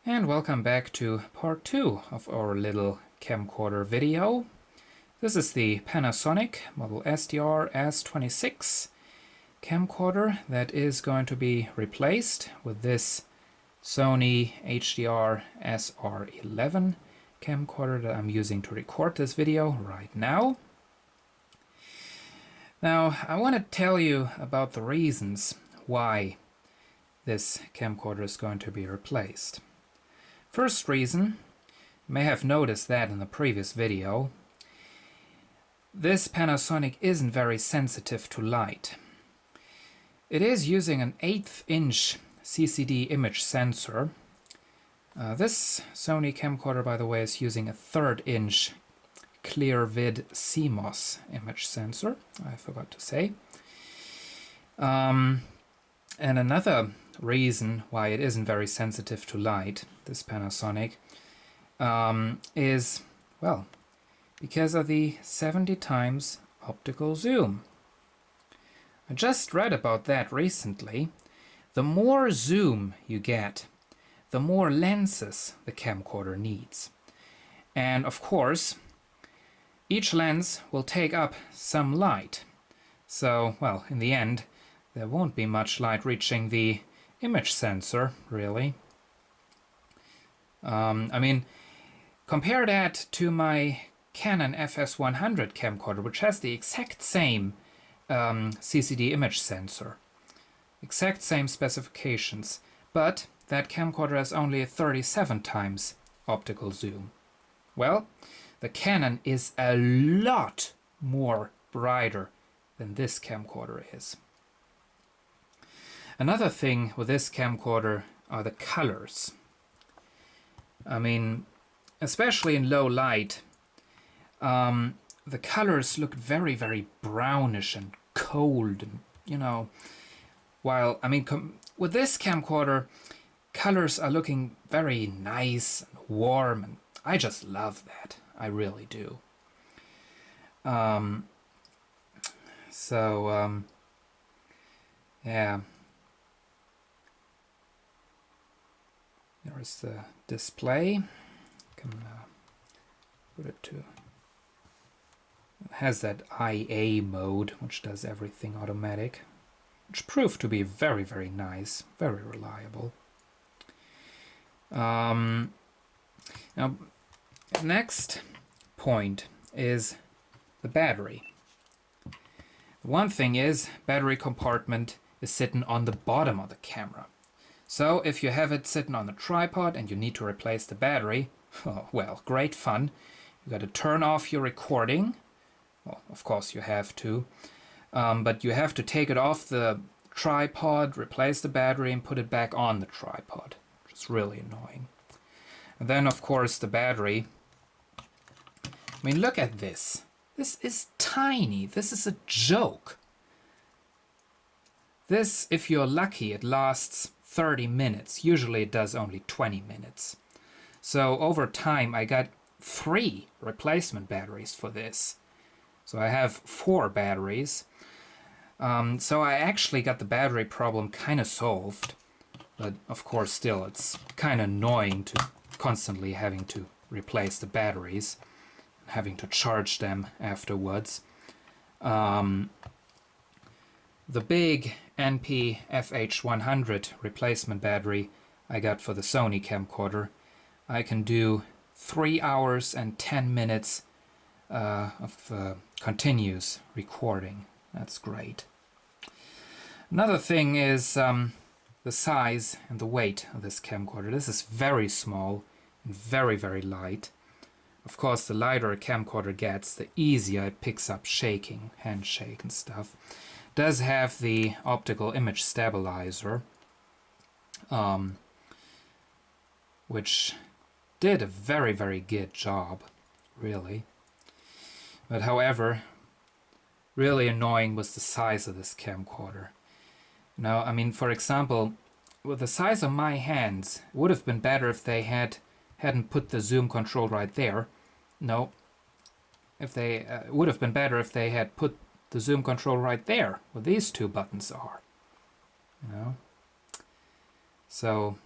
And welcome back to part 2 of our little camcorder video. This is the Panasonic model SDR-S26 camcorder that is going to be replaced with this Sony HDR-SR11 camcorder that I'm using to record this video right now. Now, I want to tell you about the reasons why this camcorder is going to be replaced. First reason, you may have noticed that in the previous video, this Panasonic isn't very sensitive to light. It is using an 1/8 inch CCD image sensor. This Sony camcorder, by the way, is using a 1/3 inch clear vid CMOS image sensor, I forgot to say. And another reason why it isn't very sensitive to light, this Panasonic, is, well, because of the 70 times optical zoom. I just read about that recently. The more zoom you get, the more lenses the camcorder needs. And of course, each lens will take up some light. So, well, in the end, there won't be much light reaching the image sensor, really. I mean, compare that to my Canon FS100 camcorder, which has the exact same CCD image sensor. Exact same specifications, but that camcorder has only a 37 times optical zoom. Well, the Canon is a lot more brighter than this camcorder is. Another thing with this camcorder are the colors. I mean, especially in low light, the colors look very, very brownish and cold, and while, I mean, with this camcorder, colors are looking very nice and warm, and I just love that. I really do. Yeah. There's the display. Can put it to. It has that IA mode, which does everything automatic, which proved to be very, very nice, very reliable. Now, next point is the battery. One thing is, battery compartment is sitting on the bottom of the camera. So if you have it sitting on a tripod and you need to replace the battery, oh, well, great fun. You got to turn off your recording. Well, of course you have to. But you have to take it off the tripod, replace the battery, and put it back on the tripod, which is really annoying. And then, of course, the battery. I mean, look at this. This is tiny. This is a joke. This, if you're lucky, it lasts 30 minutes. Usually it does only 20 minutes. So over time I got 3 replacement batteries for this. So I have 4 batteries. So I actually got the battery problem kind of solved. But of course still it's kind of annoying to constantly having to replace the batteries and having to charge them afterwards. The big NP FH100 replacement battery I got for the Sony camcorder, I can do 3 hours and 10 minutes of continuous recording. That's great. Another thing is the size and the weight of this camcorder. This is very small and very, very light. Of course, the lighter a camcorder gets, the easier it picks up shaking, handshake and stuff. Does have the optical image stabilizer, which did a very, very good job, really. But however, really annoying was the size of this camcorder. Now, I mean, for example, with the size of my hands, it would have been better if they hadn't put the zoom control right there. No, if they it would have been better if they had put the zoom control right there, where these 2 buttons are. So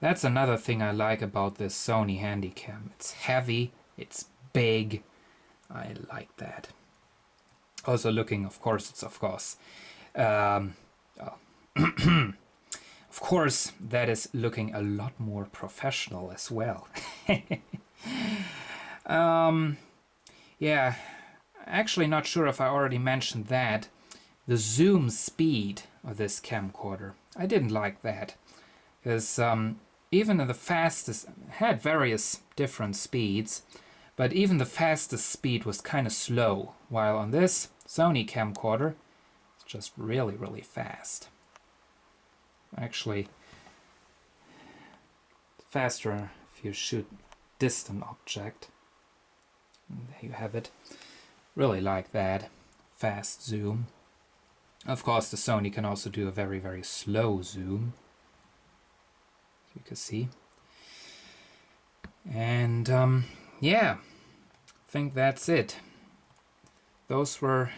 That's another thing I like about this Sony Handycam. It's heavy, it's big. I like that. Also looking, of course, of course, that is looking a lot more professional as well. Yeah, actually not sure if I already mentioned that. The zoom speed of this camcorder, I didn't like that. Because even in the fastest, had various different speeds, but even the fastest speed was kind of slow, while on this Sony camcorder, it's just really, really fast. Actually, faster if you shoot distant object. And there you have it. Really like that. Fast zoom. Of course, the Sony can also do a very, very slow zoom. You can see. And yeah, I think that's it. Those were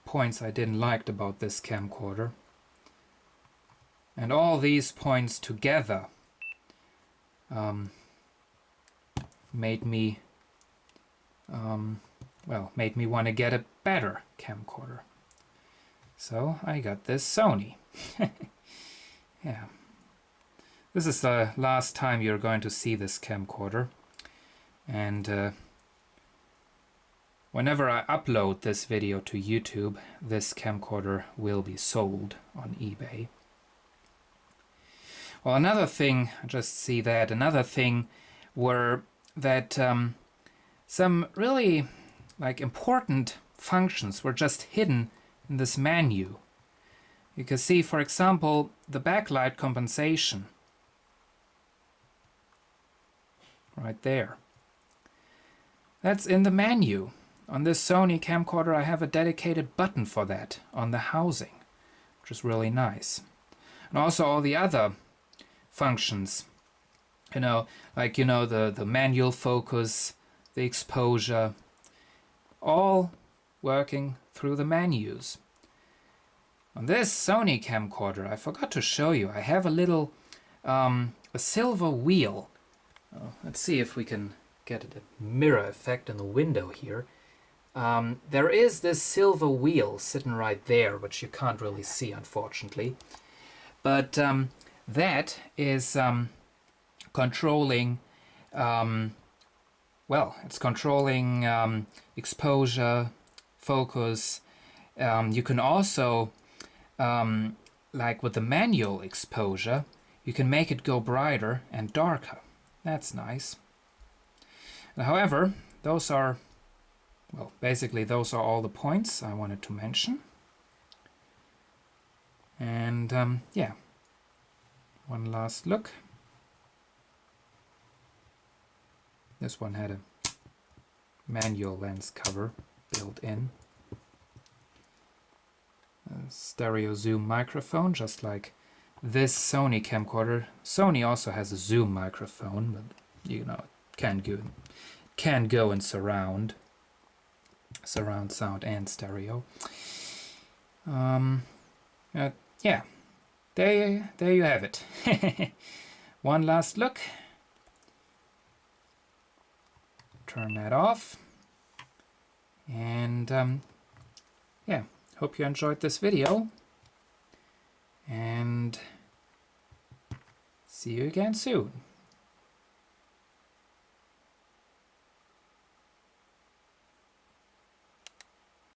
points I didn't like about this camcorder. And all these points together made me want to get a better camcorder. So I got this Sony. Yeah. This is the last time you're going to see this camcorder. And whenever I upload this video to YouTube, this camcorder will be sold on eBay. Well, another thing, another thing were that some really important functions were just hidden in this menu. You can see, for example, the backlight compensation. Right there. That's in the menu. On this Sony camcorder I have a dedicated button for that on the housing, which is really nice. And also all the other functions, the manual focus, the exposure, all working through the menus. On this Sony camcorder, I forgot to show you, I have a little a silver wheel. Let's see if we can get a mirror effect in the window here. There is this silver wheel sitting right there, which you can't really see, unfortunately. But that is controlling, it's controlling exposure, focus. You can also, like with the manual exposure, you can make it go brighter and darker. That's nice. However, those are, basically those are all the points I wanted to mention. And yeah, one last look. This one had a manual lens cover built in. A stereo zoom microphone, just like this Sony camcorder. Sony also has a zoom microphone, but it can go in surround sound and stereo. Yeah, there you have it. One last look. Turn that off. And yeah, hope you enjoyed this video. And see you again soon.